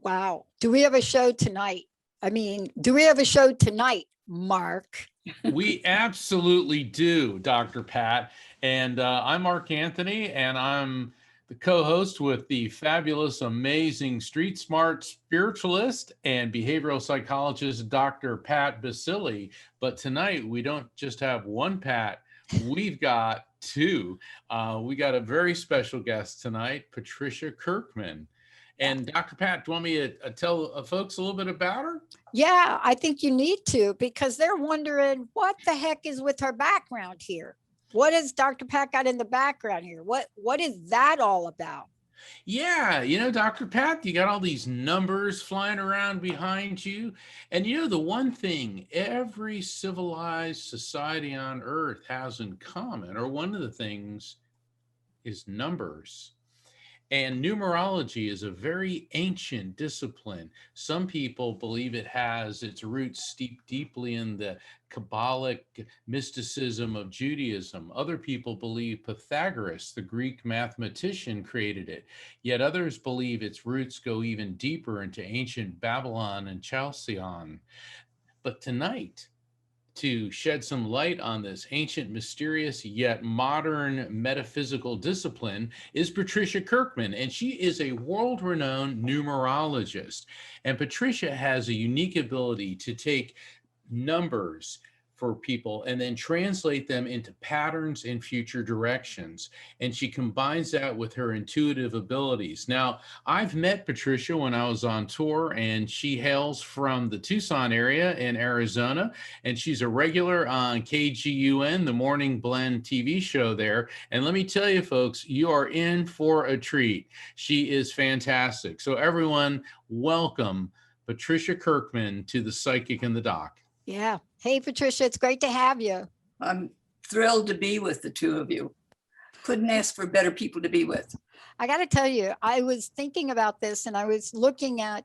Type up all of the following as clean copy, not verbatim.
Wow. Do we have a show tonight? Do we have a show tonight, Mark? We absolutely do, Dr. Pat. And I'm Mark Anthony, and I'm the co-host with the fabulous, amazing, street smart spiritualist and behavioral psychologist, Dr. Pat Baccili. But tonight, we don't just have one Pat, we've got two. We got a very special guest tonight, Patricia Kirkman. And Dr. Pat, do you want me to tell folks a little bit about her? Yeah, I think you need to, because they're wondering what the heck is with her background here. What has Dr. Pat got in the background here? What is that all about? Yeah, Dr. Pat, you got all these numbers flying around behind you. And the one thing every civilized society on earth has in common, or one of the things, is numbers. And numerology is a very ancient discipline. Some people believe it has its roots steeped deeply in the Kabbalic mysticism of Judaism. Other people believe Pythagoras, the Greek mathematician, created it. Yet others believe its roots go even deeper into ancient Babylon and Chalcedon. But tonight, to shed some light on this ancient, mysterious, yet modern metaphysical discipline is Patricia Kirkman, and she is a world-renowned numerologist. And Patricia has a unique ability to take numbers for people and then translate them into patterns and future directions. And she combines that with her intuitive abilities. Now, I've met Patricia when I was on tour, and she hails from the Tucson area in Arizona, and she's a regular on KGUN, the Morning Blend TV show there. And let me tell you, folks, you are in for a treat. She is fantastic. So everyone, welcome Patricia Kirkman to the Psychic and the Doc. Yeah. Hey, Patricia, it's great to have you. I'm thrilled to be with the two of you. Couldn't ask for better people to be with. I got to tell you, I was thinking about this, and I was looking at,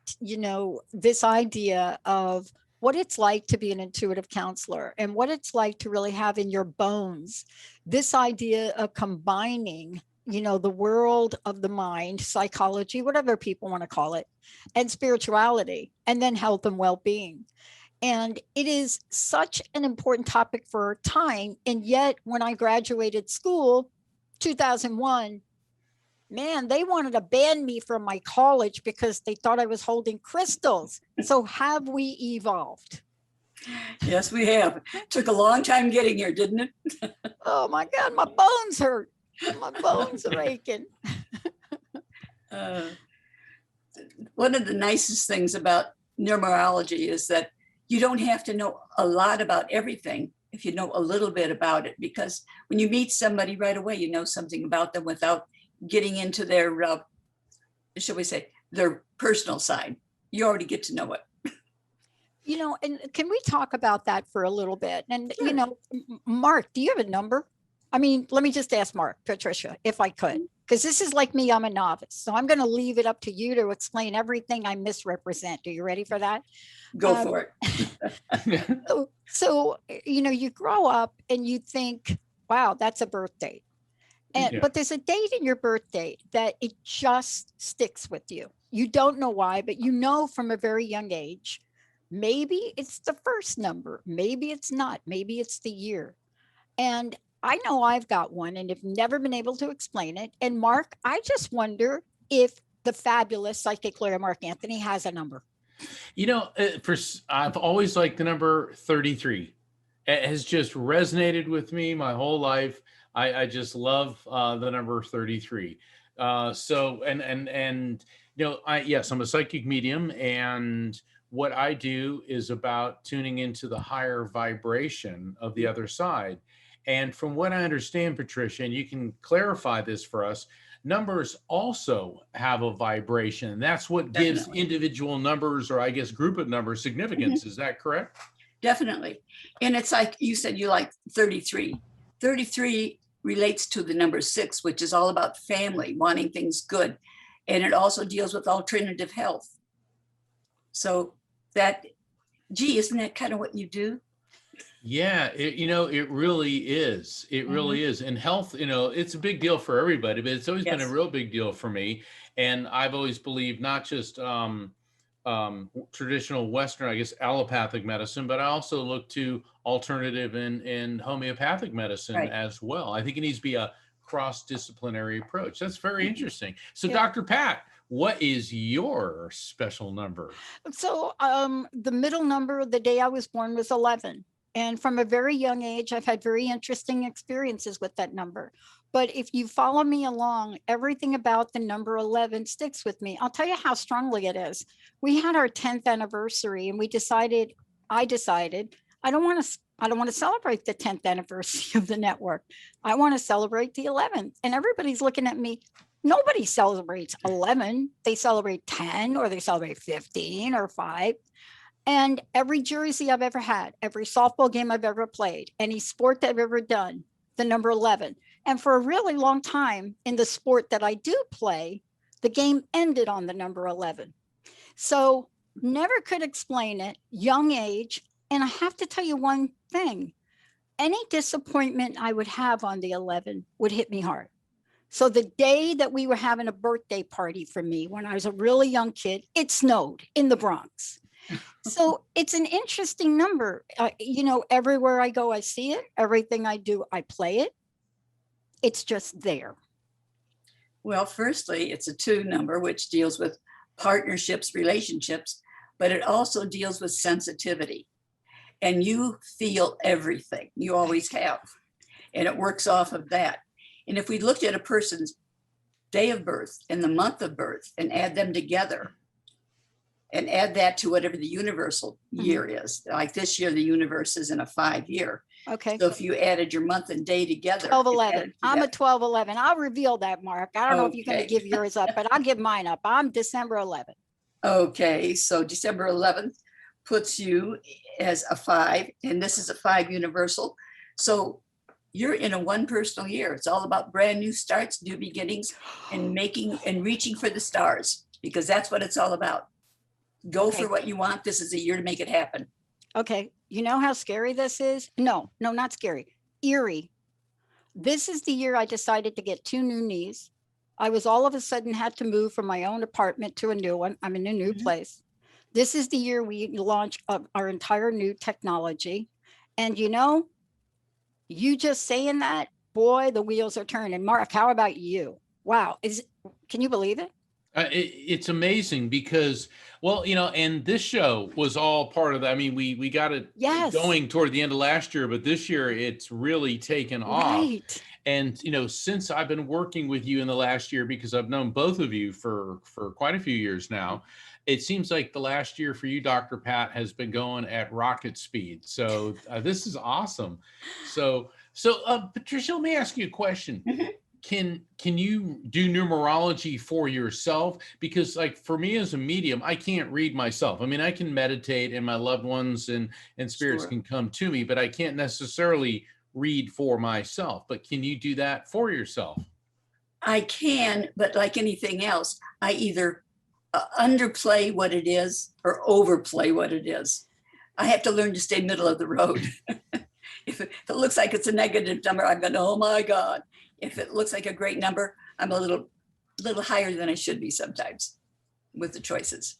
this idea of what it's like to be an intuitive counselor and what it's like to really have in your bones this idea of combining, the world of the mind, psychology, whatever people want to call it, and spirituality, and then health and well-being. And it is such an important topic for our time. And yet, when I graduated school, 2001, man, they wanted to ban me from my college because they thought I was holding crystals. So have we evolved? Yes, we have. It took a long time getting here, didn't it? Oh my God, my bones hurt. My bones are aching. One of the nicest things about numerology is that you don't have to know a lot about everything if you know a little bit about it, because when you meet somebody right away, you know something about them without getting into their, shall we say, their personal side. You already get to know it. You know, and can we talk about that for a little bit? And, you Sure. know, Mark, do you have a number? I mean, let me just ask Mark, Patricia, if I could, because this is like me, I'm a novice. So I'm going to leave it up to you to explain everything I misrepresent. Are you ready for that? Go for it. So, you know, you grow up and you think, wow, that's a birth date. And, Yeah. but there's a date in your birth date that it just sticks with you. You don't know why, but you know from a very young age, maybe it's the first number, maybe it's not, maybe it's the year. And I know I've got one and have never been able to explain it. And Mark, I just wonder if the fabulous psychic lawyer Mark Anthony has a number. You know, I've always liked the number 33. It has just resonated with me my whole life. I just love the number 33. So, and you know, yes, I'm a psychic medium, and what I do is about tuning into the higher vibration of the other side. And from what I understand, Patricia, and you can clarify this for us, numbers also have a vibration. And that's what gives Definitely. individual numbers, or I guess group of numbers, significance. Is that correct? Definitely. And it's like you said, you like 33. 33 relates to the number 6, which is all about family, wanting things good. And it also deals with alternative health. So that, gee, isn't that kind of what you do? Yeah, you know, it really is. It really is. And health, you know, it's a big deal for everybody, but it's always been a Yes. real big deal for me. And I've always believed not just traditional Western, I guess, allopathic medicine, but I also look to alternative and homeopathic medicine Right. as well. I think it needs to be a cross-disciplinary approach. That's very interesting. So, Yeah. Dr. Pat, what is your special number? So the middle number of the day I was born was 11. And from a very young age, I've had very interesting experiences with that number. But if you follow me along, everything about the number 11 sticks with me. I'll tell you how strongly it is. We had our 10th anniversary and I decided, I don't want to celebrate the 10th anniversary of the network. I want to celebrate the 11th. And everybody's looking at me. Nobody celebrates 11. They celebrate 10 or they celebrate 15 or 5. And every jersey I've ever had, every softball game I've ever played, any sport that I've ever done, the number 11. And for a really long time in the sport that I do play, the game ended on the number 11. So never could explain it, young age. And I have to tell you one thing, any disappointment I would have on the 11 would hit me hard. So the day that we were having a birthday party for me when I was a really young kid, it snowed in the Bronx. So it's an interesting number. You know, everywhere I go, I see it. Everything I do, I play it. It's just there. Well, firstly, it's a 2 number, which deals with partnerships, relationships, but it also deals with sensitivity. And you feel everything. You always have. And it works off of that. And if we looked at a person's day of birth and the month of birth and add them together, and add that to whatever the universal year is. Like this year, the universe is in a 5-year. Okay. So if you added your month and day together. 12-11. I'm a 12-11. I'll reveal that, Mark. I don't know if you're going to Okay. give yours up, but I'll give mine up. I'm December 11th. Okay, so December 11th puts you as a 5, and this is a 5 universal. So you're in a 1 personal year. It's all about brand new starts, new beginnings, and making and reaching for the stars, because that's what it's all about. Go Okay. for what you want. This is a year to make it happen. Okay. You know how scary this is? No, not scary. Eerie. This is the year I decided to get 2 new knees. I was all of a sudden had to move from my own apartment to a new one. I'm in a new place. This is the year we launched our entire new technology. And you know, you just saying that, boy, the wheels are turning. Mark, how about you? Wow. Can you believe it? It's amazing because, well, you know, and this show was all part of that. I mean, we got it Yes. going toward the end of last year, but this year it's really taken off. Right. And, you know, since I've been working with you in the last year, because I've known both of you for quite a few years now, it seems like the last year for you, Dr. Pat, has been going at rocket speed. So this is awesome. So Patricia, let me ask you a question. Mhm. Can you do numerology for yourself? Because like for me as a medium, I can't read myself. I mean, I can meditate and my loved ones and spirits Sure. can come to me, but I can't necessarily read for myself. But can you do that for yourself? I can, but like anything else, I either underplay what it is or overplay what it is. I have to learn to stay middle of the road. If it looks like it's a negative number, I'm going, oh my God. If it looks like a great number, I'm a little higher than I should be sometimes with the choices.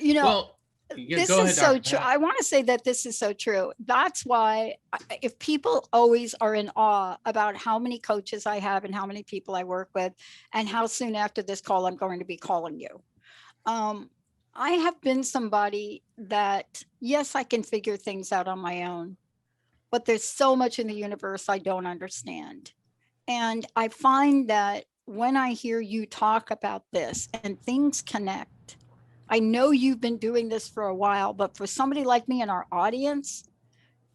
You know, Well, yeah, this go is ahead, so Dr. true. Pat. I want to say that this is so true. That's why if people always are in awe about how many coaches I have and how many people I work with and how soon after this call I'm going to be calling you. I have been somebody that, yes, I can figure things out on my own, but there's so much in the universe I don't understand. And I find that when I hear you talk about this and things connect, I know you've been doing this for a while, but for somebody like me in our audience,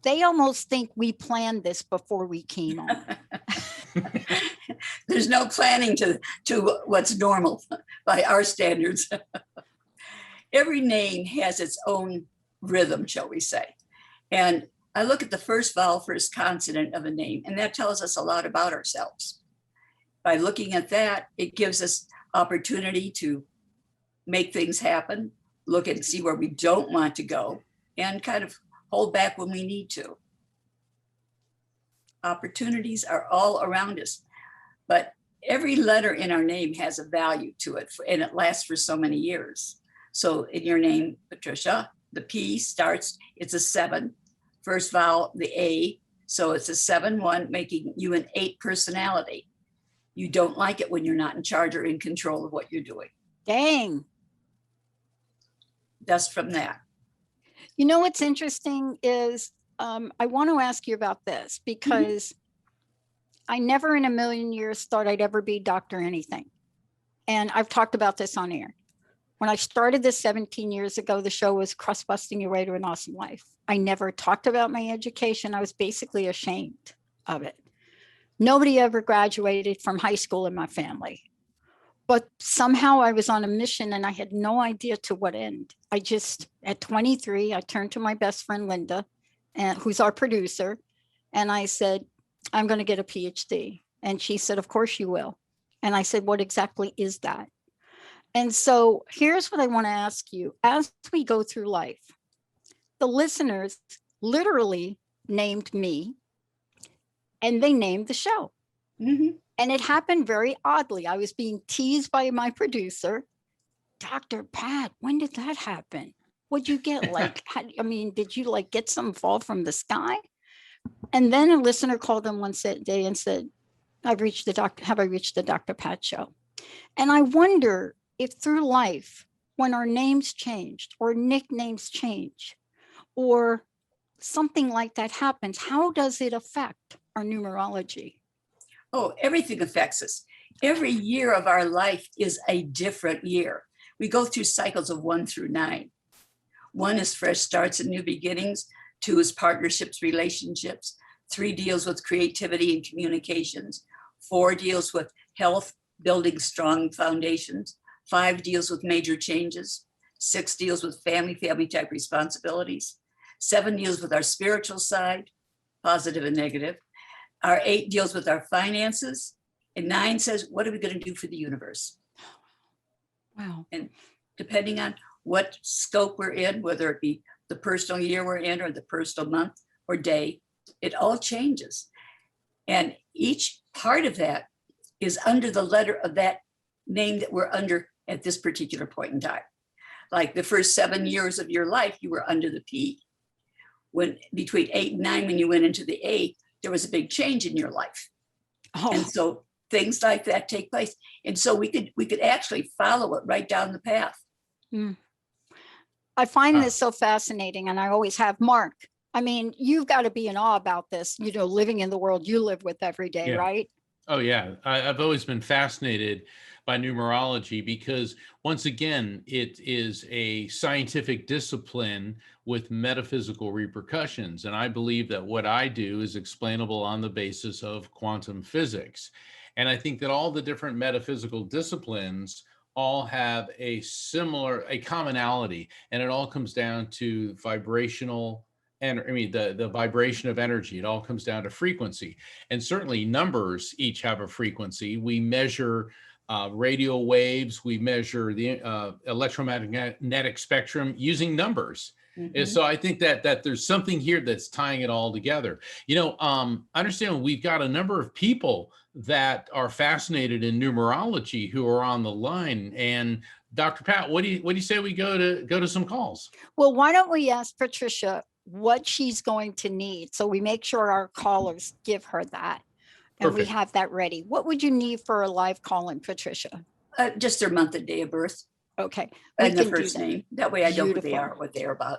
they almost think we planned this before we came on. There's no planning to what's normal by our standards. Every name has its own rhythm, shall we say. And I look at the first vowel, first consonant of a name, and that tells us a lot about ourselves. By looking at that, it gives us opportunity to make things happen, look and see where we don't want to go, and kind of hold back when we need to. Opportunities are all around us, but every letter in our name has a value to it, and it lasts for so many years. So in your name, Patricia, the P starts, it's a 7. First vowel, the A, so it's a 7-1, making you an 8 personality. You don't like it when you're not in charge or in control of what you're doing. Dang. That's from that. You know what's interesting is I want to ask you about this because I never in a million years thought I'd ever be Dr. Anything. And I've talked about this on air. When I started this 17 years ago, the show was Crust Busting Your Way to an Awesome Life. I never talked about my education. I was basically ashamed of it. Nobody ever graduated from high school in my family. But somehow I was on a mission and I had no idea to what end. I just, at 23, I turned to my best friend, Linda, who's our producer. And I said, I'm going to get a PhD. And she said, of course you will. And I said, what exactly is that? And so here's what I want to ask you. As we go through life, the listeners literally named me and they named the show. Mm-hmm. And it happened very oddly. I was being teased by my producer, Dr. Pat, when did that happen? What'd you get? Did you like get some fall from the sky? And then a listener called in one day and said, have I reached the Dr. Pat show? And I wonder if through life, when our names changed or nicknames change or something like that happens, how does it affect our numerology? Oh, everything affects us. Every year of our life is a different year. We go through cycles of 1 through 9. 1 is fresh starts and new beginnings. 2 is partnerships, relationships. 3 deals with creativity and communications. 4 deals with health, building strong foundations. 5 deals with major changes. 6 deals with family type responsibilities. 7 deals with our spiritual side, positive and negative. Our 8 deals with our finances. And 9 says, what are we going to do for the universe? Wow. And depending on what scope we're in, whether it be the personal year we're in or the personal month or day, it all changes. And each part of that is under the letter of that name that we're under at this particular point in time. Like the first 7 years of your life, you were under the P. When between 8 and 9, when you went into the A, there was a big change in your life. Oh. And so things like that take place. And so we could actually follow it right down the path. I find this so fascinating, and I always have. Mark, I mean, you've got to be in awe about this, living in the world you live with every day, Yeah. right? Oh, yeah. I've always been fascinated by numerology, because once again, it is a scientific discipline with metaphysical repercussions. And I believe that what I do is explainable on the basis of quantum physics. And I think that all the different metaphysical disciplines all have a commonality, and it all comes down to vibrational, and I mean the vibration of energy. It all comes down to frequency, and certainly numbers each have a frequency. We measure radio waves, we measure the electromagnetic spectrum using numbers. And so I think that there's something here that's tying it all together. I understand we've got a number of people that are fascinated in numerology who are on the line. And Dr. Pat, what do you say we go to some calls? Well, why don't we ask Patricia what she's going to need, so we make sure our callers give her that, and Perfect. we have that ready. What would you need for a live call-in, Patricia? Just their month and day of birth Okay. we and the can do first that. name. That way I know who they Beautiful. are, what they're about.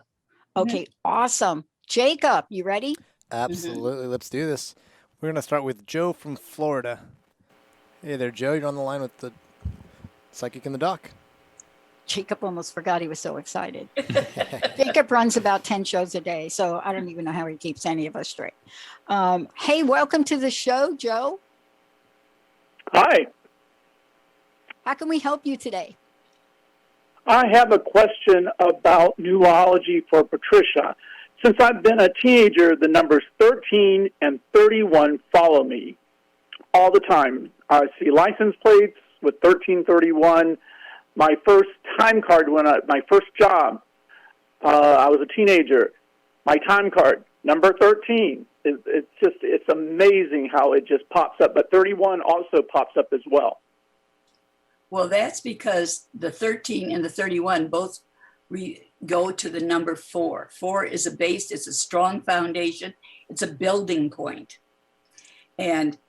Okay, awesome. Jacob, you ready? Absolutely. Let's do this. We're going to start with Joe from Florida. Hey there, Joe. You're on the line with the psychic in the dock. Jacob almost forgot, he was so excited. Jacob runs about 10 shows a day, so I don't even know how he keeps any of us straight. Hey, welcome to the show, Joe. Hi, How can we help you today? I have a question about numerology for Patricia. Since I've been a teenager, the numbers 13 and 31 follow me all the time. I see license plates with 1331. My first time card my first job, I was a teenager. My time card, number 13. It's amazing how it just pops up. But 31 also pops up as well. Well, that's because the 13 and the 31 both go to the number 4. 4 is a base, it's a strong foundation, it's a building point. And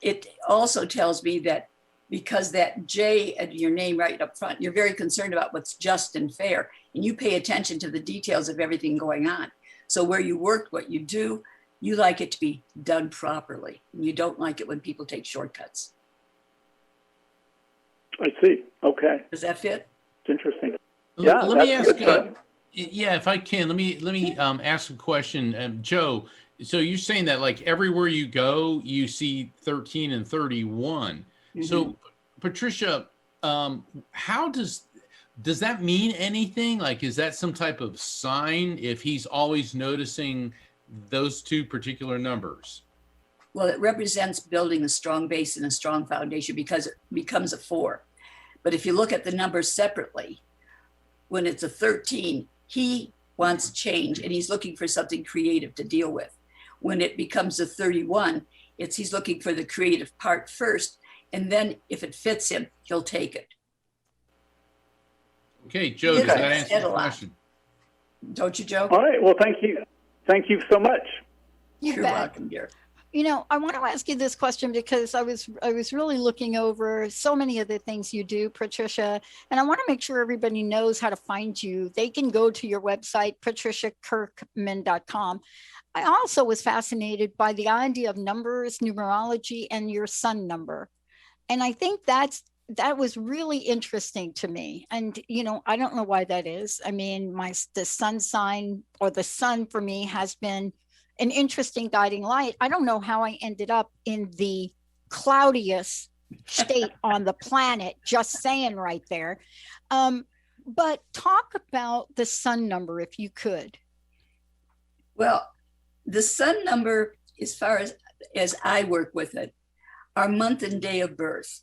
it also tells me that because that J at your name right up front, you're very concerned about what's just and fair, and you pay attention to the details of everything going on. So where you work, what you do, you like it to be done properly. And you don't like it when people take shortcuts. I see. Okay. Does that fit? It's interesting. Yeah, Yeah, let me that's ask. good. Yeah, if I can, let me ask a question, Joe. So you're saying that like everywhere you go, you see 13 and 31. So, Patricia, how does that mean anything? Like, is that some type of sign if he's always noticing those two particular numbers? Well, it represents building a strong base and a strong foundation because it becomes a 4. But if you look at the numbers separately, when it's a 13, he wants change and he's looking for something creative to deal with. When it becomes a 31, he's looking for the creative part first, and then if it fits him, he'll take it. Okay, Joe, Yeah, does that I answer said the a lot. question? Don't you, Joe? All right. Well, thank you. Thank you so much. You You're bet. welcome, dear. I want to ask you this question because I was really looking over so many of the things you do, Patricia, and I want to make sure everybody knows how to find you. They can go to your website, patriciakirkman.com. I also was fascinated by the idea of numbers, numerology, and your sun number. And I think that was really interesting to me. And, I don't know why that is. I mean, the sun sign, or the sun for me, has been an interesting guiding light. I don't know how I ended up in the cloudiest state on the planet, just saying right there. But talk about the sun number, if you could. Well, the sun number, as far as I work with it, our month and day of birth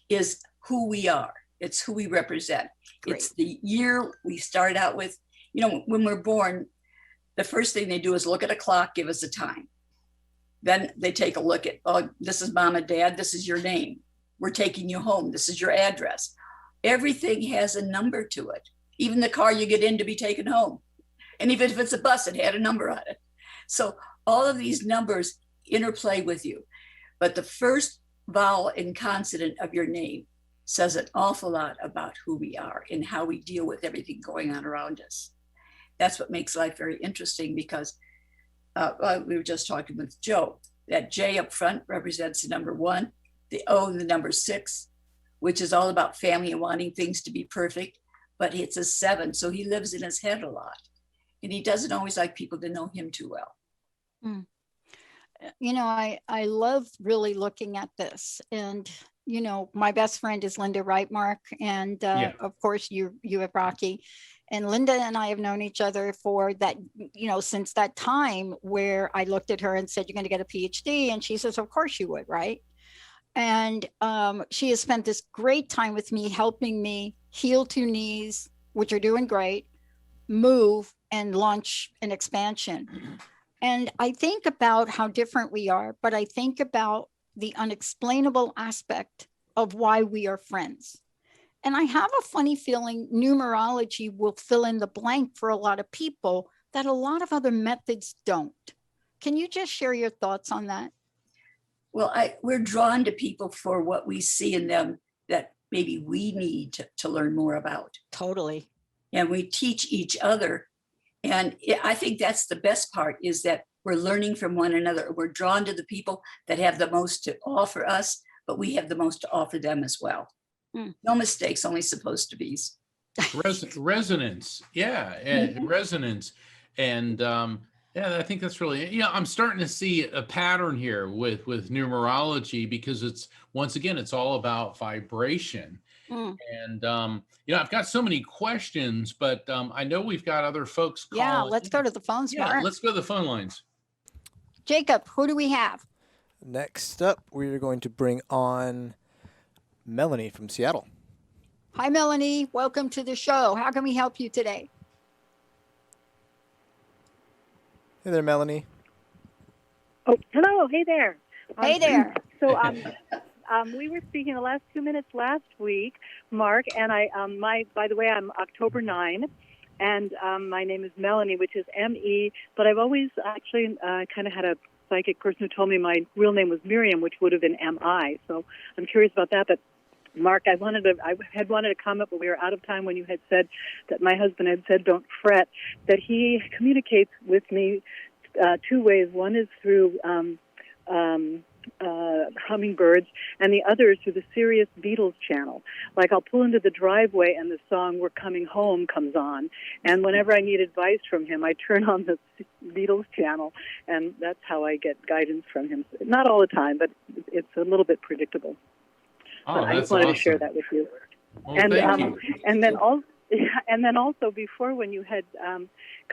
is who we are. It's who we represent. Great. It's the year we start out with. When we're born, the first thing they do is look at a clock, give us a time. Then they take a look at, oh, this is mom and dad, this is your name. We're taking you home, this is your address. Everything has a number to it. Even the car you get in to be taken home. And even if it's a bus, it had a number on it. So all of these numbers interplay with you. But the first vowel and consonant of your name says an awful lot about who we are and how we deal with everything going on around us. That's what makes life very interesting because we were just talking with Joe. That J up front represents the number 1, the O and the number 6. which is all about family and wanting things to be perfect. But it's a 7, so he lives in his head a lot. And he doesn't always like people to know him too well. Mm. You know, I love really looking at this. And, you know, my best friend is Linda Wright, Mark. And Yeah. of course, you have Rocky. And Linda and I have known each other for that, you know, since that time where I looked at her and said, you're going to get a PhD. And she says, of course you would, right? And she has spent this great time with me, helping me heal 2 knees, which are doing great, move and launch an expansion. And I think about how different we are, but I think about the unexplainable aspect of why we are friends. And I have a funny feeling numerology will fill in the blank for a lot of people that a lot of other methods don't. Can you just share your thoughts on that? Well, we're drawn to people for what we see in them that maybe we need to learn more about. Totally. And we teach each other. And I think that's the best part, is that we're learning from one another. We're drawn to the people that have the most to offer us, but we have the most to offer them as well. No mistakes, only supposed to be. Resonance. Yeah. Resonance. And yeah, I think that's really, you know, I'm starting to see a pattern here with numerology, because it's, once again, it's all about vibration. And, you know, I've got so many questions, but I know we've got other folks calling. Yeah, let's go to the phones. Yeah, Mark. let's go to the phone lines. Jacob, who do we have? Next up, we're going to bring on Melanie from Seattle. Hi, Melanie. Welcome to the show. How can we help you today? Hey there, Melanie. Oh, hello. Hey there. Hey there. So we were speaking the last 2 minutes last week, Mark, and by the way, I'm October 9, and my name is Melanie, which is M-E, but I've always actually kind of had a psychic person who told me my real name was Miriam, which would have been M-I, so I'm curious about that. But Mark, I had wanted to comment, but we were out of time when you had said that my husband had said, don't fret, that he communicates with me 2 ways. One is through hummingbirds, and the other is through the Sirius Beatles channel. Like, I'll pull into the driveway and the song We're Coming Home comes on, and whenever I need advice from him, I turn on the Beatles channel, and that's how I get guidance from him. Not all the time, but it's a little bit predictable. Oh, I that's just wanted awesome. to share that with you. Well, And thank you. and then also before, when you had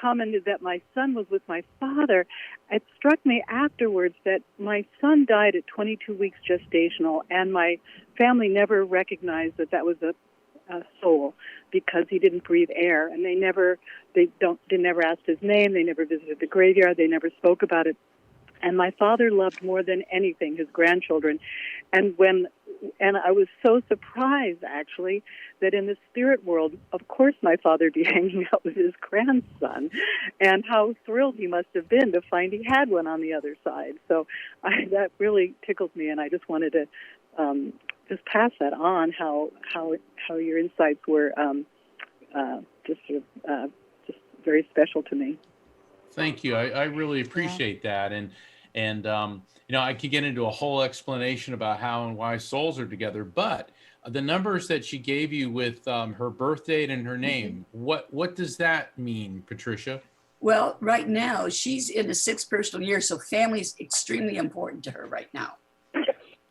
commented that my son was with my father, it struck me afterwards that my son died at 22 weeks gestational, and my family never recognized that was a soul, because he didn't breathe air, and they never asked his name, they never visited the graveyard, they never spoke about it. And my father loved more than anything his grandchildren. And I was so surprised, actually, that in the spirit world, of course, my father would be hanging out with his grandson, and how thrilled he must have been to find he had one on the other side. So that really tickled me, and I just wanted to just pass that on, how your insights were just very special to me. Thank you. I really appreciate that. And you know, I could get into a whole explanation about how and why souls are together, but the numbers that she gave you with her birth date and her name, what does that mean, Patricia? Well, right now, she's in the 6th personal year, so family is extremely important to her right now.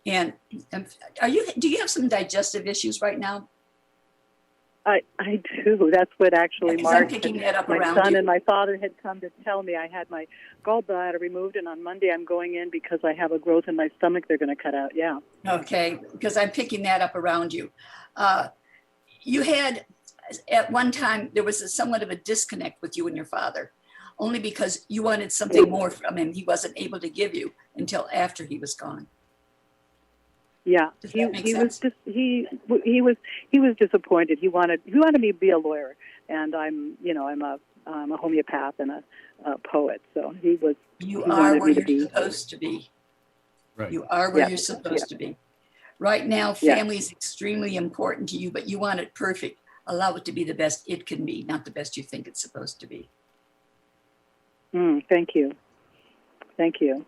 And do you have some digestive issues right now? I do. That's what actually Mark, my son and my father had come to tell me. I had my gallbladder removed, and on Monday I'm going in because I have a growth in my stomach they're going to cut out. Yeah. Okay, because I'm picking that up around you. You had, at one time, there was somewhat of a disconnect with you and your father, only because you wanted something more from him he wasn't able to give you until after he was gone. Yeah, he was disappointed. He wanted me to be a lawyer, and I'm a homeopath and a poet. So he are where you're supposed to be. Right. You are where you're supposed to be. Right now, family is extremely important to you, but you want it perfect. Allow it to be the best it can be, not the best you think it's supposed to be. Thank you. Thank you.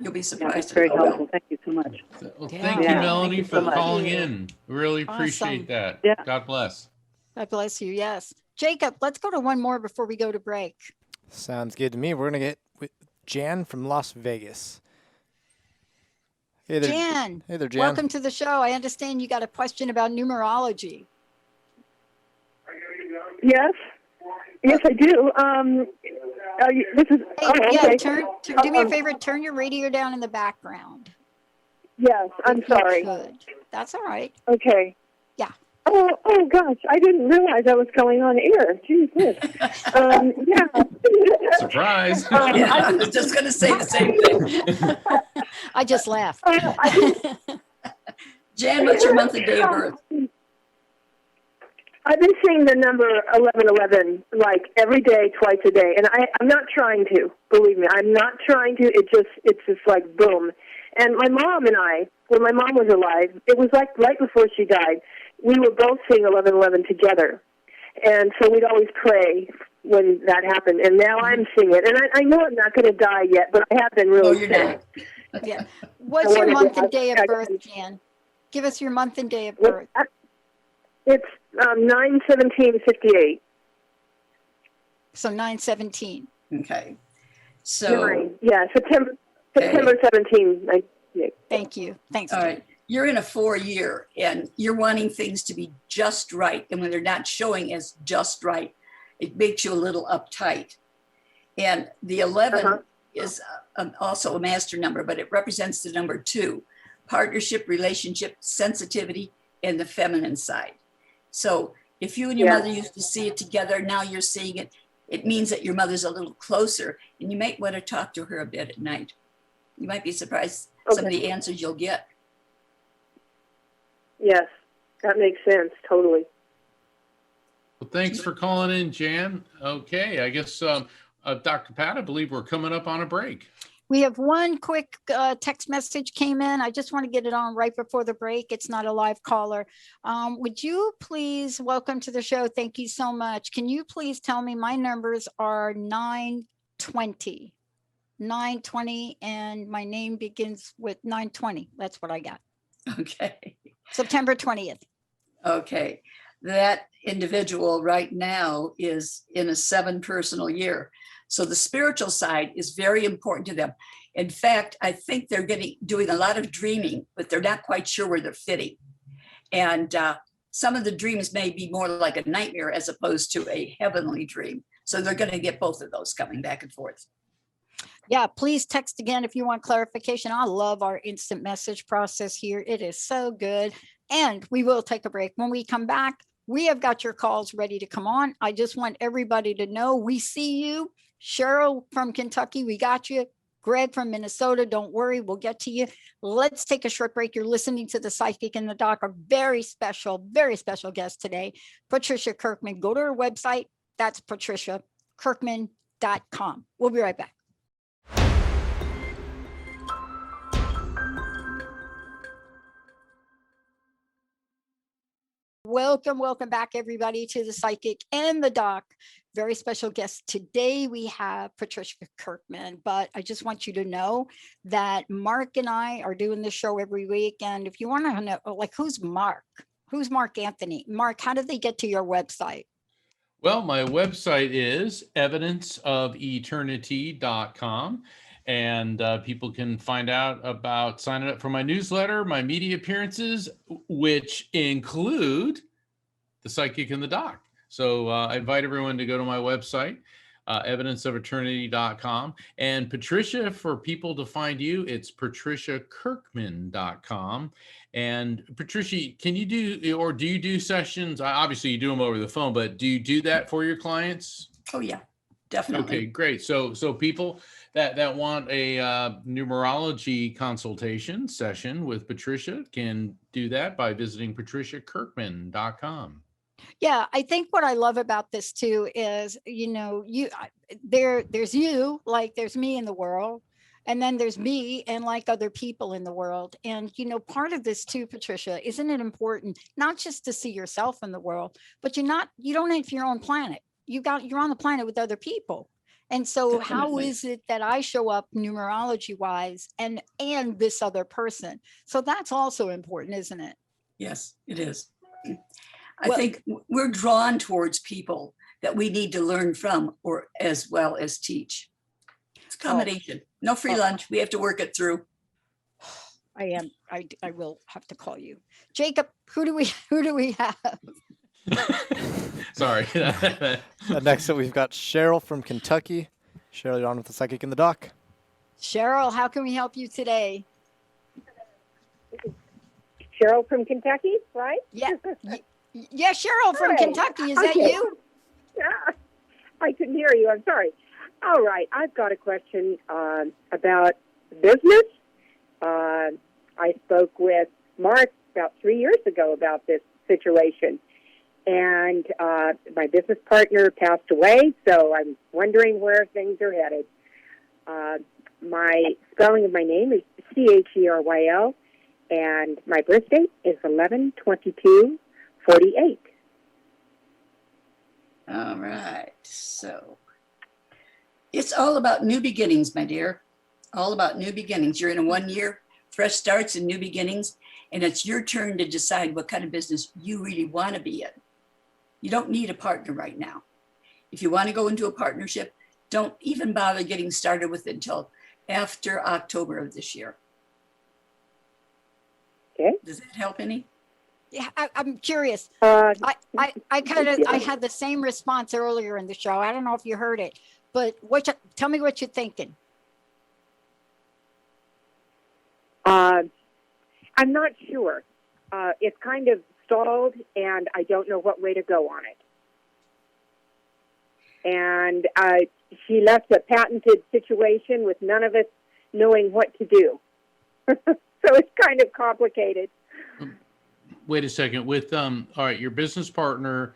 You'll be Yeah, surprised. that's very at how well. helpful. Thank you so much. Well, Yeah. thank you, Yeah. Melanie, Thank you so for much. calling Thank you. in. Really appreciate Awesome. that. Yeah. God bless. God bless you. Yes. Jacob, let's go to one more before we go to break. Sounds good to me. We're gonna get with Jan from Las Vegas. Hey there, Jan, Hey there, Jan. welcome to the show. I understand you got a question about numerology. Yes. Yes, I do. This is. Hey, Oh, yeah, okay. do me a favor, turn your radio down in the background. Yes, I'm If you sorry. could. That's all right. Okay. Yeah. Oh gosh, I didn't realize I was going on air. Jesus. Yeah. Surprise. Yeah, I was just going to say the same thing. I just laughed. Jan, what's your month and day of birth? I've been seeing the number 1111 like every day, twice a day, and I'm not trying to. Believe me, I'm not trying to. It's just like boom. And my mom and I, when my mom was alive, it was like right before she died, we were both seeing 1111 together, and so we'd always pray when that happened. And now I'm seeing it, and I know I'm not going to die yet, but I have been really Oh, you're sick. not. Yeah. What's your month and day of birth, Jan? Give us your month and day of birth. It's 9/17/58. So 9/17. Okay. So, Yeah, September 17. Thank you. Thanks, all Jan. right. You're in a 4-year and you're wanting things to be just right. And when they're not showing as just right, it makes you a little uptight. And the 11 is also a master number, but it represents the number 2, partnership, relationship, sensitivity, and the feminine side. So if you and your mother used to see it together, now you're seeing it, it means that your mother's a little closer, and you might want to talk to her a bit at night. You might be surprised some of the answers you'll get. Yes, that makes sense, totally. Well, thanks for calling in, Jan. Okay, I guess, Dr. Pat, I believe we're coming up on a break. We have one quick text message came in. I just want to get it on right before the break. It's not a live caller. Would you please, welcome to the show. Thank you so much. Can you please tell me my numbers are 920, and my name begins with 920. That's what I got. Okay. September 20th. Okay. That individual right now is in a 7 personal year. So the spiritual side is very important to them. In fact, I think they're doing a lot of dreaming, but they're not quite sure where they're fitting. And some of the dreams may be more like a nightmare as opposed to a heavenly dream. So they're going to get both of those coming back and forth. Yeah, please text again if you want clarification. I love our instant message process here. It is so good. And we will take a break. When we come back, we have got your calls ready to come on. I just want everybody to know we see you. Cheryl from Kentucky, we got you. Greg from Minnesota, don't worry, we'll get to you. Let's take a short break. You're listening to The Psychic in the Doc, a very special guest today, Patricia Kirkman. Go to her website. That's patriciakirkman.com. We'll be right back. Welcome back, everybody, to The Psychic and the Doc. Very special guest today. We have Patricia Kirkman, but I just want you to know that Mark and I are doing this show every week. And if you want to know, like, who's Mark? Who's Mark Anthony? Mark, how did they get to your website? Well, my website is evidenceofeternity.com. And people can find out about signing up for my newsletter, my media appearances, which include The Psychic and the Doc. So I invite everyone to go to my website, evidenceofeternity.com. And Patricia, for people to find you, it's patriciakirkman.com. And Patricia, can you do, or do you do sessions? Obviously, you do them over the phone, but do you do that for your clients? Oh, yeah, definitely. Okay, great. So people that want a numerology consultation session with Patricia can do that by visiting patriciakirkman.com. Yeah, I think what I love about this too is, there's you, like there's me in the world, and then there's me and like other people in the world. And, part of this too, Patricia, isn't it important not just to see yourself in the world, but you don't have your own planet. You're on the planet with other people. And so how Definitely. is it that I show up numerology wise and this other person? So that's also important, isn't it? Yes, it is. I Well- think we're drawn towards people that we need to learn from or as well as teach. It's a combination. No free Oh. lunch. We have to work it through. I will have to call you. Jacob, who do we have? Sorry. Next up, we've got Cheryl from Kentucky. Cheryl, you're on with the Psychic in the Dock. Cheryl, how can we help you today? Cheryl from Kentucky, right? Yeah. Yeah, Cheryl from Hi. Kentucky. Is that Okay. you? Yeah, I couldn't hear you. I'm sorry. All right, I've got a question about business. I spoke with Mark about 3 years ago about this situation, and my business partner passed away, so I'm wondering where things are headed. My spelling of my name is Cheryl, and my birth date is 11/22/48. All right. So it's all about new beginnings, my dear. All about new beginnings. You're in a 1 year, fresh starts and new beginnings. And it's your turn to decide what kind of business you really want to be in. You don't need a partner right now. If you want to go into a partnership, don't even bother getting started with it until after October of this year. Okay. Does that help any? Yeah, I'm curious. Uh, I had the same response earlier in the show. I don't know if you heard it, but tell me what you're thinking. I'm not sure. It's kind of stalled, and I don't know what way to go on it. And she left a patented situation with none of us knowing what to do. So it's kind of complicated. Wait a second. With all right, your business partner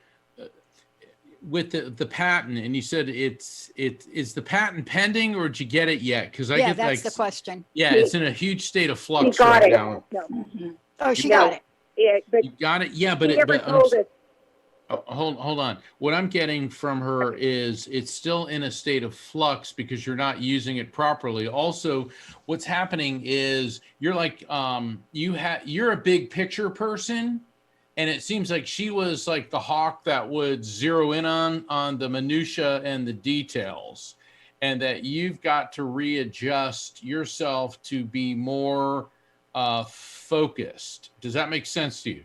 with the patent, and you said is the patent pending, or did you get it yet? Because Yeah, that's the question. Yeah, it's in a huge state of She flux got right it. now. No, Oh, she No. got it. but You got it. Yeah, she but never told us. hold on. What I'm getting from her is it's still in a state of flux because you're not using it properly. Also, what's happening is you're like you're a big picture person, and it seems like she was like the hawk that would zero in on the minutia and the details, and that you've got to readjust yourself to be more focused. Does that make sense to you?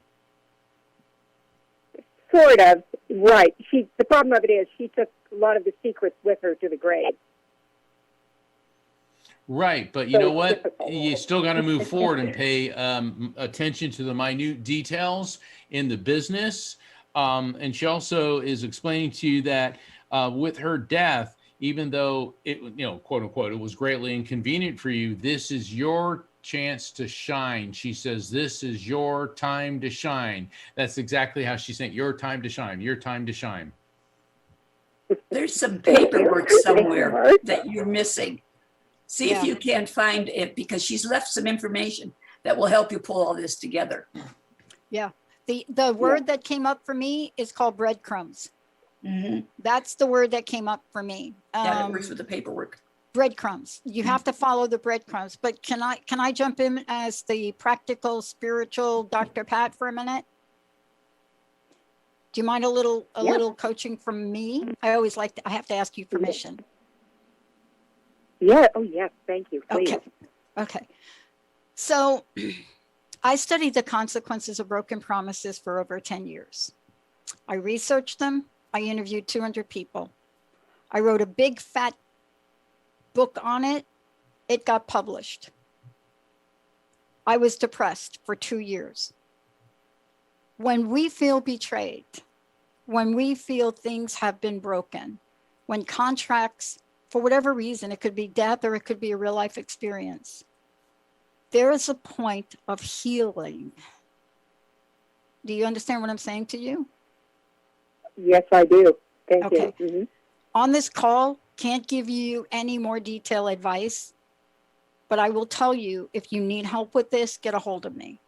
Sort of, right. The problem of it is she took a lot of the secrets with her to the grave. Right, but you So know it's what? difficult. You still got to move forward and pay attention to the minute details in the business. And she also is explaining to you that with her death, even though it, quote unquote, it was greatly inconvenient for you, this is your chance to shine. She says, this is your time to shine. That's exactly how she's saying, your time to shine, your time to shine. There's some paperwork somewhere that you're missing. See if Yeah. you can find it, because she's left some information that will help you pull all this together. Yeah. The word that came up for me is called breadcrumbs. Mhm. That's the word that came up for me. Yeah, it works with the paperwork. Breadcrumbs. You have to follow the breadcrumbs. But can I jump in as the practical spiritual Dr. Pat for a minute? Do you mind a little coaching from me? I have to ask you permission. Yeah. Oh, yes. Thank you. Please. Okay. So I studied the consequences of broken promises for over 10 years. I researched them. I interviewed 200 people. I wrote a big fat book on it. It got published. I was depressed for 2 years. When we feel betrayed, when we feel things have been broken, when contracts, for whatever reason, it could be death or it could be a real life experience, there is a point of healing. Do you understand what I'm saying to you? Yes, I do. Thank Okay. you. Mm-hmm. On this call, can't give you any more detailed advice, but I will tell you, if you need help with this, get a hold of me.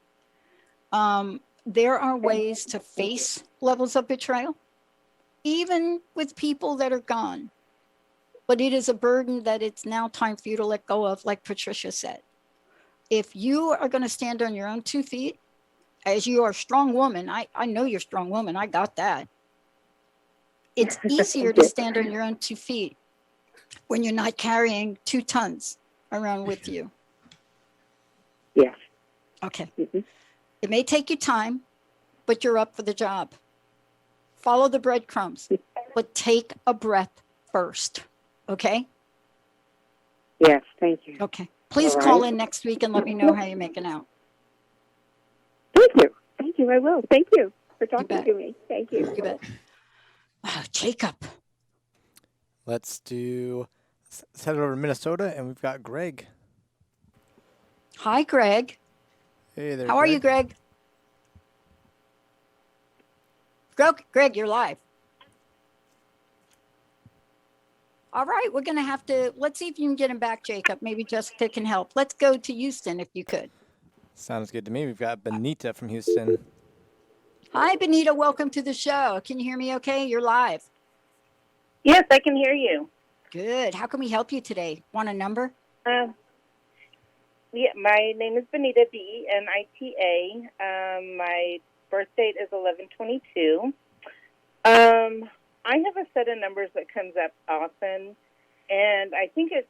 There are ways to face levels of betrayal, even with people that are gone. but it is a burden that it's now time for you to let go of, like Patricia said. If you are going to stand on your own 2 feet, as you are a strong woman, I know you're a strong woman, I got that. It's easier to stand on your own 2 feet when you're not carrying 2 tons around with you. Yes. Okay. Mhm. It may take you time, but you're up for the job. Follow the breadcrumbs, but take a breath first. Okay? Yes. Thank you. Okay. Please All call right. in next week and let me know how you're making out. Thank you. Thank you. I will. Thank you for talking bet. to me. Thank you. You bet. Jacob. Let's head over to Minnesota, and we've got Greg. Hi, Greg. Hey there. How are you, Greg? Greg, you're live. All right, we're going to have to, let's see if you can get him back, Jacob. Maybe Jessica can help. Let's go to Houston if you could. Sounds good to me. We've got Benita from Houston. Hi, Benita. Welcome to the show. Can you hear me okay? You're live. Yes, I can hear you. Good. How can we help you today? Want a number? Yeah, my name is Benita, Benita. My birth date is 11/22. I have a set of numbers that comes up often, and I think it's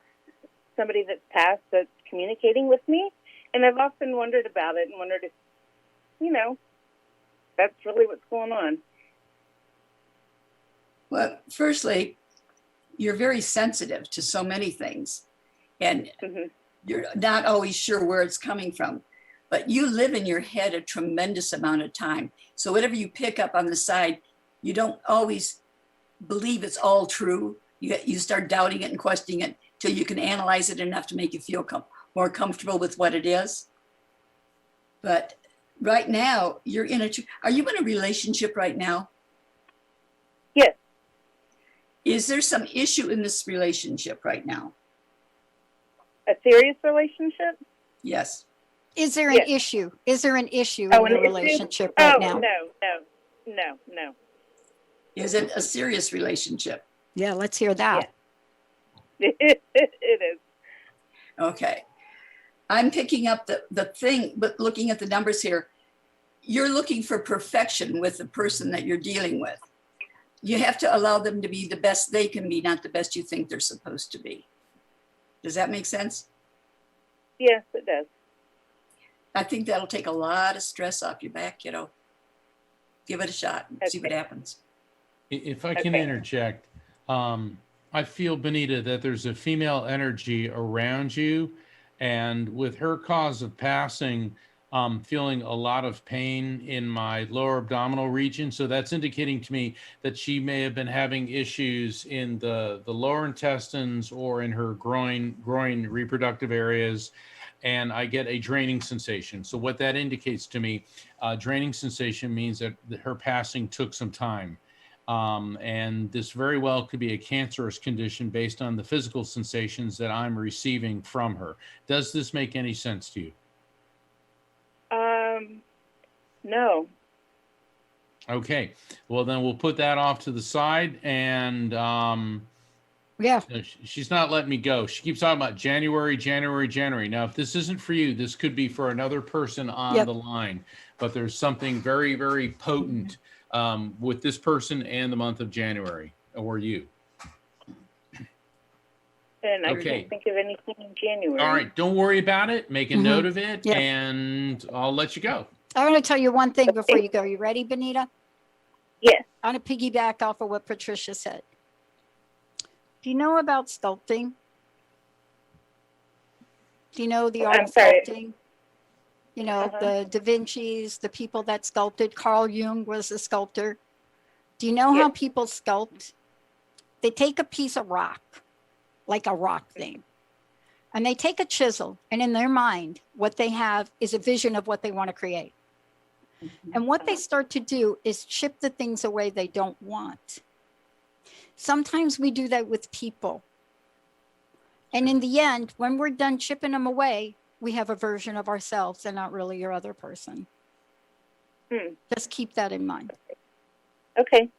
somebody that's passed that's communicating with me, and I've often wondered about it and wondered if, that's really what's going on. Well, firstly, you're very sensitive to so many things, and you're not always sure where it's coming from. But you live in your head a tremendous amount of time. So whatever you pick up on the side, you don't always believe it's all true. You start doubting it and questioning it till you can analyze it enough to make you feel more comfortable with what it is. But right now, are you in a relationship right now? Yes. Is there some issue in this relationship right now? A serious relationship? Yes. Is there an Yes. issue? Is there an issue Oh, in an your issue? relationship right Oh, now? no. Is it a serious relationship? Yeah, let's hear that. It is. Okay. I'm picking up the thing, but looking at the numbers here, you're looking for perfection with the person that you're dealing with. You have to allow them to be the best they can be, not the best you think they're supposed to be. Does that make sense? Yes, it does. I think that'll take a lot of stress off your back, Give it a shot and see what happens. If I can Okay. interject, I feel, Benita, that there's a female energy around you, and with her cause of passing, I'm feeling a lot of pain in my lower abdominal region. So that's indicating to me that she may have been having issues in the lower intestines or in her groin reproductive areas. And I get a draining sensation. So what that indicates to me, draining sensation means that her passing took some time. And this very well could be a cancerous condition based on the physical sensations that I'm receiving from her. Does this make any sense to you? No. Okay. Well, then we'll put that off to the side. And Yeah. she's not letting me go. She keeps talking about January. Now, if this isn't for you, this could be for another person on the line. But there's something very, very potent with this person and the month of January, or you. And I can't think of anything in January. All right. Don't worry about it. Make a note of it, Yeah. and I'll let you go. I want to tell you one thing before you go. You ready, Benita? Yes. I want to piggyback off of what Patricia said. Do you know about sculpting? Do you know the art of sculpting? You know, the Da Vinci's, the people that sculpted. Carl Jung was a sculptor. Do you know how people sculpt? They take a piece of rock, like a rock thing, and they take a chisel, and in their mind, what they have is a vision of what they want to create. And what they start to do is chip the things away they don't want. Sometimes we do that with people. And in the end, when we're done chipping them away, we have a version of ourselves and not really your other person. Just keep that in mind. Okay.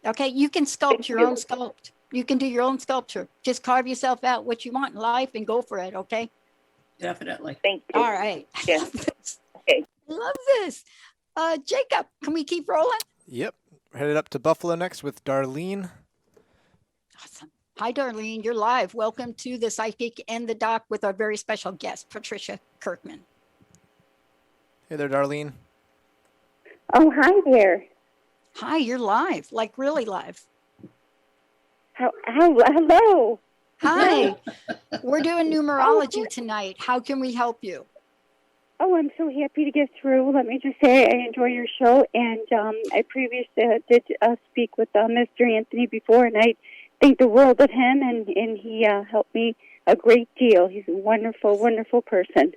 Okay, you can sculpt your own sculpt. You can do your own sculpture. Just carve yourself out what you want in life and go for it. Okay. Definitely. Thank you. All right. Yes. Okay. Love this. Jacob, can we keep rolling? Yep. We're headed up to Buffalo next with Darlene. Awesome. Hi, Darlene. You're live. Welcome to the Psychic and the Doc with our very special guest, Patricia Kirkman. Hey there, Darlene. Oh, hi there. Hi, you're live, like really live. Hello. Hi. We're doing numerology tonight. How can we help you? Oh, I'm so happy to get through. Let me just say I enjoy your show, and I previously did speak with Mr. Anthony before, and I think the world of him, and he helped me a great deal. He's a wonderful, wonderful person.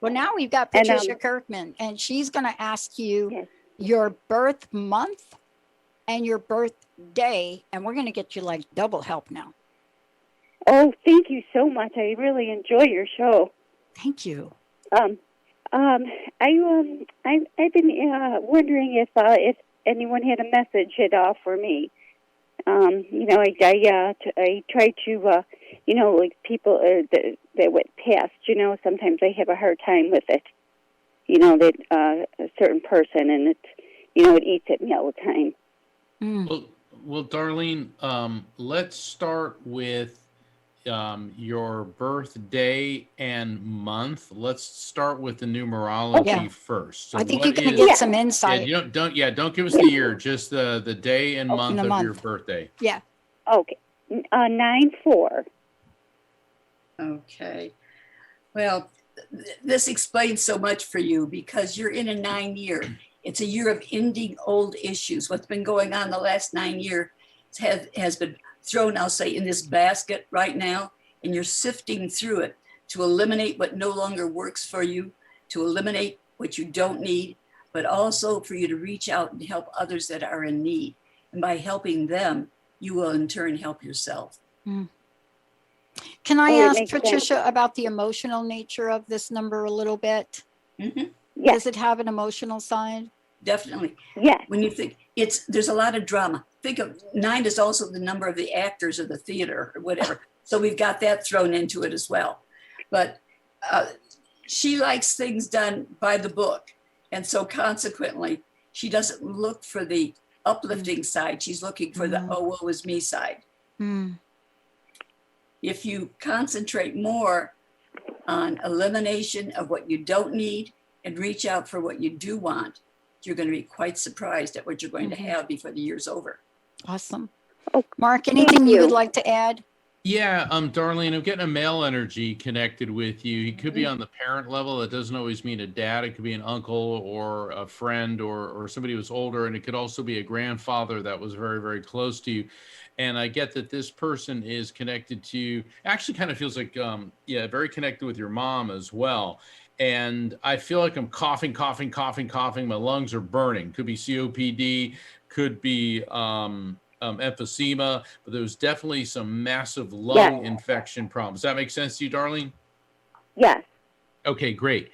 Well, now we've got Patricia Kirkman, and she's going to ask you your birth month and your birthday, and we're going to get you like double help now. Oh, thank you so much. I really enjoy your show. Thank you. I've been wondering if anyone had a message at all for me. I try to, like people that went past. Sometimes I have a hard time with it. That a certain person, and it eats at me all the time. Mm. Well, Darlene, let's start with your birthday and month. Let's start with the numerology first. So I think you can get some Yeah, insight. don't give us the year, just the day and month of your birthday. Yeah. Okay. 9/4. Okay. Well, this explains so much for you because you're in a 9-year. It's a year of ending old issues. What's been going on the last 9 years has been thrown, I'll say, in this basket right now, and you're sifting through it to eliminate what no longer works for you, to eliminate what you don't need, but also for you to reach out and help others that are in need. And by helping them, you will in turn help yourself. Mm. Can I ask Patricia about the emotional nature of this number a little bit? Mm-hmm. Yes. Does it have an emotional side? Definitely. Yes. When you think there's a lot of drama. Think of 9 is also the number of the actors of the theater or whatever. So we've got that thrown into it as well. But she likes things done by the book. And so consequently, she doesn't look for the uplifting side. She's looking for the, oh, woe is me side. Mm. If you concentrate more on elimination of what you don't need and reach out for what you do want, you're going to be quite surprised at what you're going to have before the year's over. Awesome. Mark, anything you would like to add? Yeah, Darlene, I'm getting a male energy connected with you. He could be on the parent level. It doesn't always mean a dad. It could be an uncle or a friend or somebody who's older. And it could also be a grandfather that was very, very close to you. And I get that this person is connected to you. Actually kind of feels like, very connected with your mom as well. And I feel like I'm coughing. My lungs are burning. Could be COPD, could be emphysema, but there's definitely some massive lung infection problems. Does that make sense to you, Darlene? Yes. Okay, great.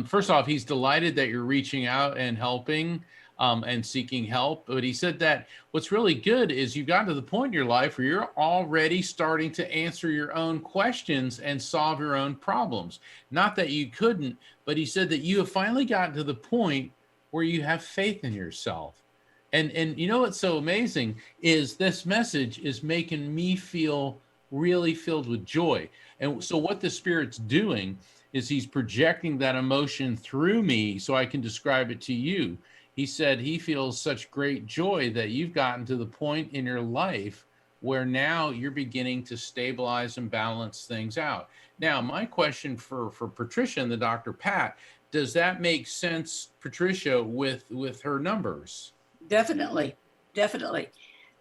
First off, he's delighted that you're reaching out and helping and seeking help. But he said that what's really good is you've gotten to the point in your life where you're already starting to answer your own questions and solve your own problems. Not that you couldn't, but he said that you have finally gotten to the point where you have faith in yourself. And you know what's so amazing is this message is making me feel really filled with joy. And so what the Spirit's doing is he's projecting that emotion through me so I can describe it to you. He said he feels such great joy that you've gotten to the point in your life where now you're beginning to stabilize and balance things out. Now, my question for Patricia and the Dr. Pat, does that make sense, Patricia, with her numbers? Definitely.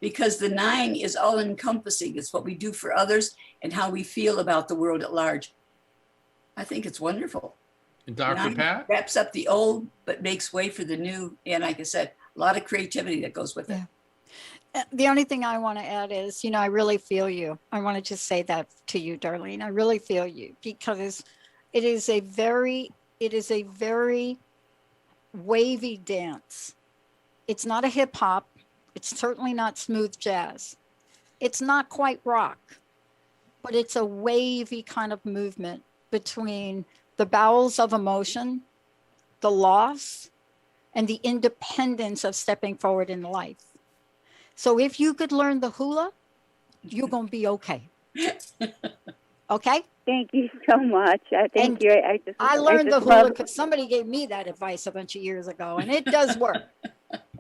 Because the 9 is all encompassing. It's what we do for others and how we feel about the world at large. I think it's wonderful. And Dr. 9 Pat? wraps up the old, but makes way for the new. And like I said, a lot of creativity that goes with it. The only thing I want to add is, I really feel you. I want to just say that to you, Darlene. I really feel you because it is a very wavy dance. It's not a hip hop. It's certainly not smooth jazz. It's not quite rock, but it's a wavy kind of movement between the bowels of emotion, the loss, and the independence of stepping forward in life. So if you could learn the hula, you're going to be okay. Okay? Thank you so much. Thank you. I learned the hula because somebody gave me that advice a bunch of years ago, and it does work.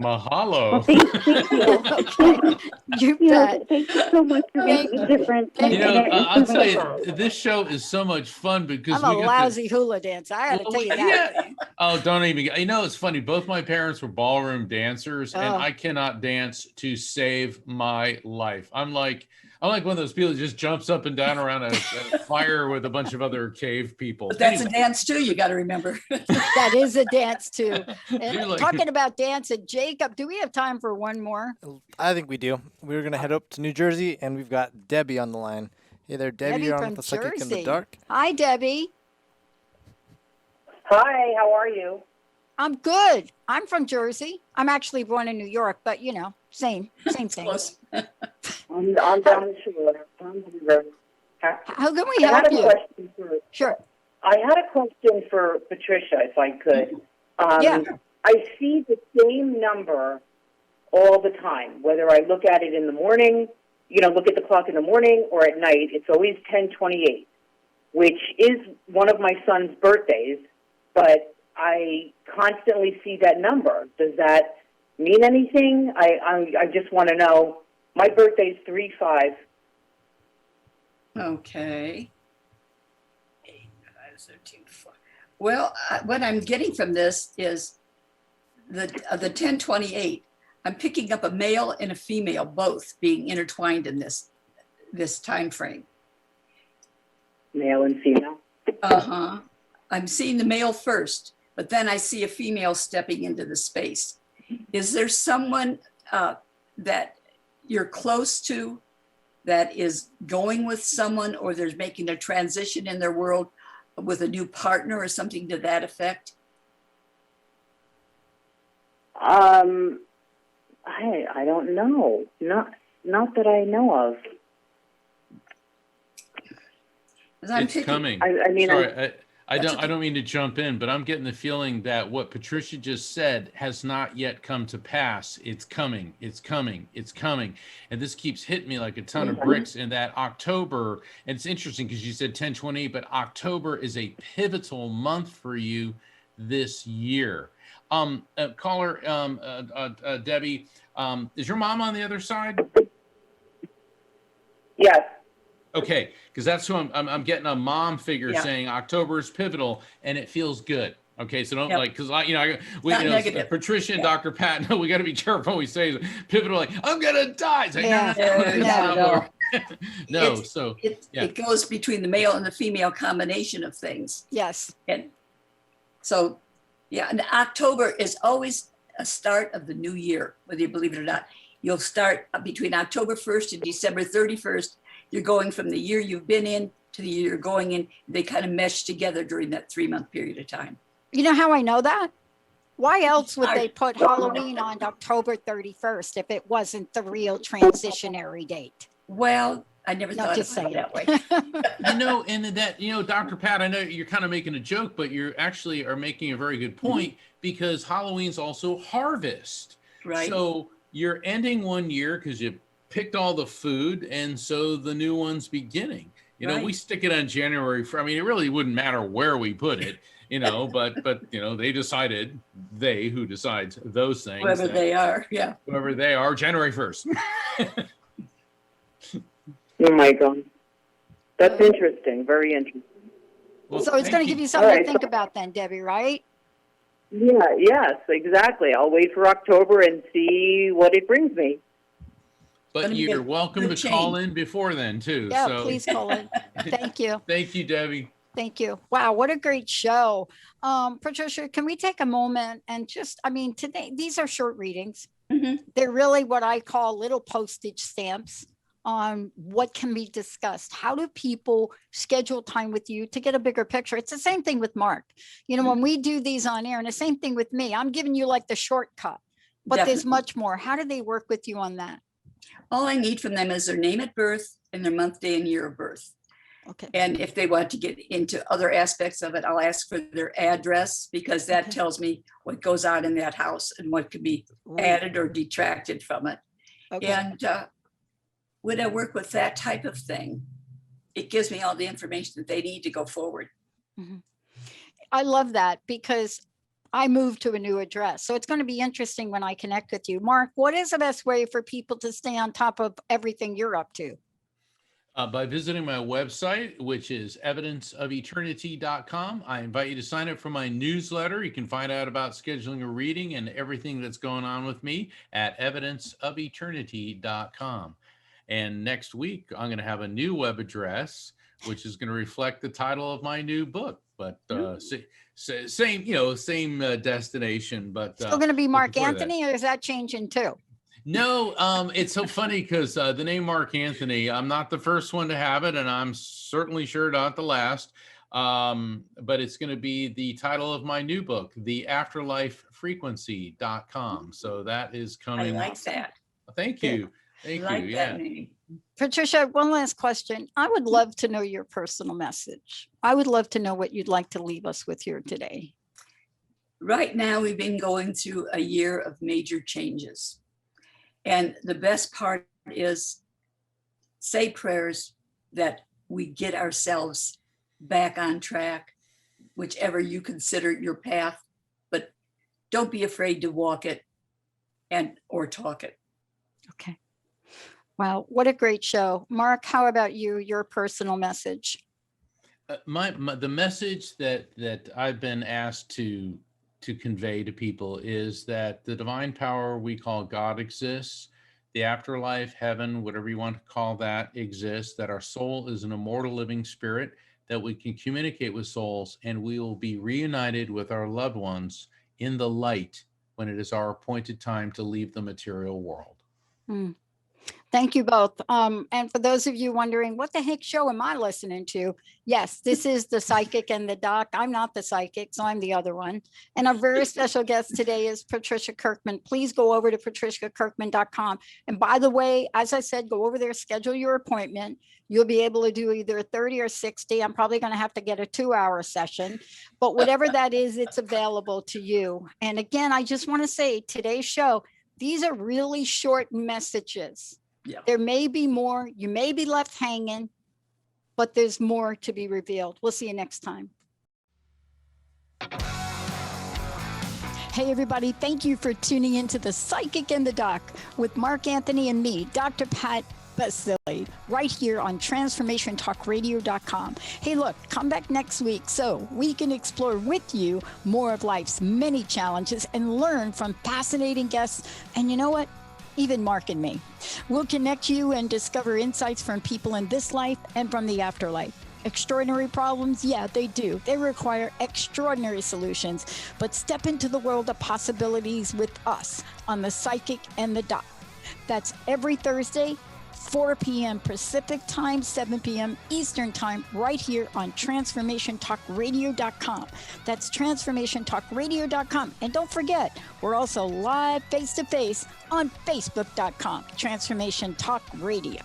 Mahalo. Thank you. Okay. You bet. Thank you so much for making a difference. I'll tell you, this show is so much fun because I'm a lousy hula dancer. I got to tell you that. Yeah. Oh, don't even. It's funny. Both my parents were ballroom dancers, and I cannot dance to save my life. I'm like one of those people that just jumps up and down around a fire with a bunch of other cave people. But that's a dance too, you got to remember. That is a dance too. And talking about dancing, Jacob, do we have time for one more? I think we do. We're going to head up to New Jersey, and we've got Debbie on the line. Hey there, Debbie. You're on with the Psychic in the Dark. Hi, Debbie. Hi, how are you? I'm good. I'm from Jersey. I'm actually born in New York, but same thing. I'm down the shore. How can we help you? Sure. I had a question for Patricia, if I could. Yeah. I see the same number all the time, whether I look at it in the morning, look at the clock in the morning, or at night. It's always 10:28, which is one of my son's birthdays, but I constantly see that number. Does that mean anything? I just want to know. My birthday's 3/5. Okay. 8, 9, 13, 4. Well, what I'm getting from this is the 1028. I'm picking up a male and a female, both being intertwined in this time frame. Male and female. I'm seeing the male first, but then I see a female stepping into the space. Is there someone that you're close to that is going with someone, or they're making a transition in their world with a new partner or something to that effect? I don't know. Not that I know of. It's coming. I mean, sorry, I don't mean to jump in, but I'm getting the feeling that what Patricia just said has not yet come to pass. It's coming. It's coming. It's coming. And this keeps hitting me like a ton of bricks in that October. And it's interesting because you said 10/28, but October is a pivotal month for you this year. Caller, Debbie, is your mom on the other side? Yes. Okay, because that's who I'm getting a mom figure saying October is pivotal, and it feels good. Okay, so don't because Patricia and Dr. Pat, no, we got to be careful when we say pivotal. Like I'm gonna die. It's like, no. So it goes between the male and the female combination of things. Yes. And so, and October is always a start of the new year, whether you believe it or not. You'll start between October 1st and December 31st. You're going from the year you've been in to the year you're going in. They kind of mesh together during that 3-month period of time. You know how I know that? Why else would they put Halloween on October 31st if it wasn't the real transitionary date? Well, I never thought of it that way. And that, Dr. Pat, I know you're kind of making a joke, but you actually are making a very good point because Halloween's also harvest. Right. So you're ending one year because you picked all the food, and so the new one's beginning. We stick it on January. It really wouldn't matter where we put it, but they decided, who decides those things, whoever they are, January 1st. Oh my God, that's interesting. Very interesting. Well, so it's going to give you something to think about then, Debbie, right? Yeah. Yes, exactly. I'll wait for October and see what it brings me. But you're welcome to call in before then, too. Yeah, so. Please call in. Thank you. Thank you, Debbie. Thank you. Wow, what a great show. Patricia, can we take a moment and today, these are short readings. Mm-hmm. They're really what I call little postage stamps on what can be discussed. How do people schedule time with you to get a bigger picture? It's the same thing with Mark. When we do these on air, and the same thing with me, I'm giving you like the shortcut, but There's much more. How do they work with you on that? All I need from them is their name at birth and their month, day, and year of birth. Okay. And if they want to get into other aspects of it, I'll ask for their address, because that Okay. tells me what goes on in that house and what could be added or detracted from it. Okay. And when I work with that type of thing, it gives me all the information that they need to go forward. I love that, because I moved to a new address. So it's going to be interesting when I connect with you. Mark, what is the best way for people to stay on top of everything you're up to? By visiting my website, which is evidenceofeternity.com. I invite you to sign up for my newsletter. You can find out about scheduling a reading and everything that's going on with me at evidenceofeternity.com. And next week, I'm going to have a new web address, which is going to reflect the title of my new book. But same destination. But Still going to be Mark looking forward to that. Anthony, or is that changing too? No, it's so funny because the name Mark Anthony, I'm not the first one to have it, and I'm certainly sure not the last. But it's going to be the title of my new book, theafterlifefrequency.com. So that is coming. I like that. Thank you. Thank you. Like Yeah. that name. Patricia, one last question. I would love to know your personal message. I would love to know what you'd like to leave us with here today. Right now, we've been going through a year of major changes. And the best part is say prayers that we get ourselves back on track, whichever you consider your path, but don't be afraid to walk it or talk it. Okay. Wow, what a great show. Mark, how about you, your personal message? The message that I've been asked to convey to people is that the divine power we call God exists, the afterlife, heaven, whatever you want to call that, exists, that our soul is an immortal living spirit, that we can communicate with souls, and we will be reunited with our loved ones in the light when it is our appointed time to leave the material world. Thank you both. And for those of you wondering, what the heck show am I listening to? Yes, this is The Psychic and the Doc. I'm not the psychic, so I'm the other one. And our very special guest today is Patricia Kirkman. Please go over to patriciakirkman.com. And by the way, as I said, go over there, schedule your appointment. You'll be able to do either 30 or 60. I'm probably going to have to get a 2-hour session, but whatever that is, it's available to you. And again, I just want to say today's show, these are really short messages. Yeah. There may be more, you may be left hanging, but there's more to be revealed. We'll see you next time. Hey, everybody. Thank you for tuning into The Psychic and the Doc with Mark Anthony and me, Dr. Pat Baccili, right here on TransformationTalkRadio.com. Hey, look, come back next week so we can explore with you more of life's many challenges and learn from fascinating guests. And you know what? Even Mark and me. We'll connect you and discover insights from people in this life and from the afterlife. Extraordinary problems? Yeah, they do. They require extraordinary solutions. But step into the world of possibilities with us on The Psychic and the Doc. That's every Thursday, 4 p.m. Pacific time, 7 p.m. Eastern time, right here on TransformationTalkRadio.com. That's TransformationTalkRadio.com. And don't forget, we're also live face-to-face on Facebook.com, Transformation Talk Radio.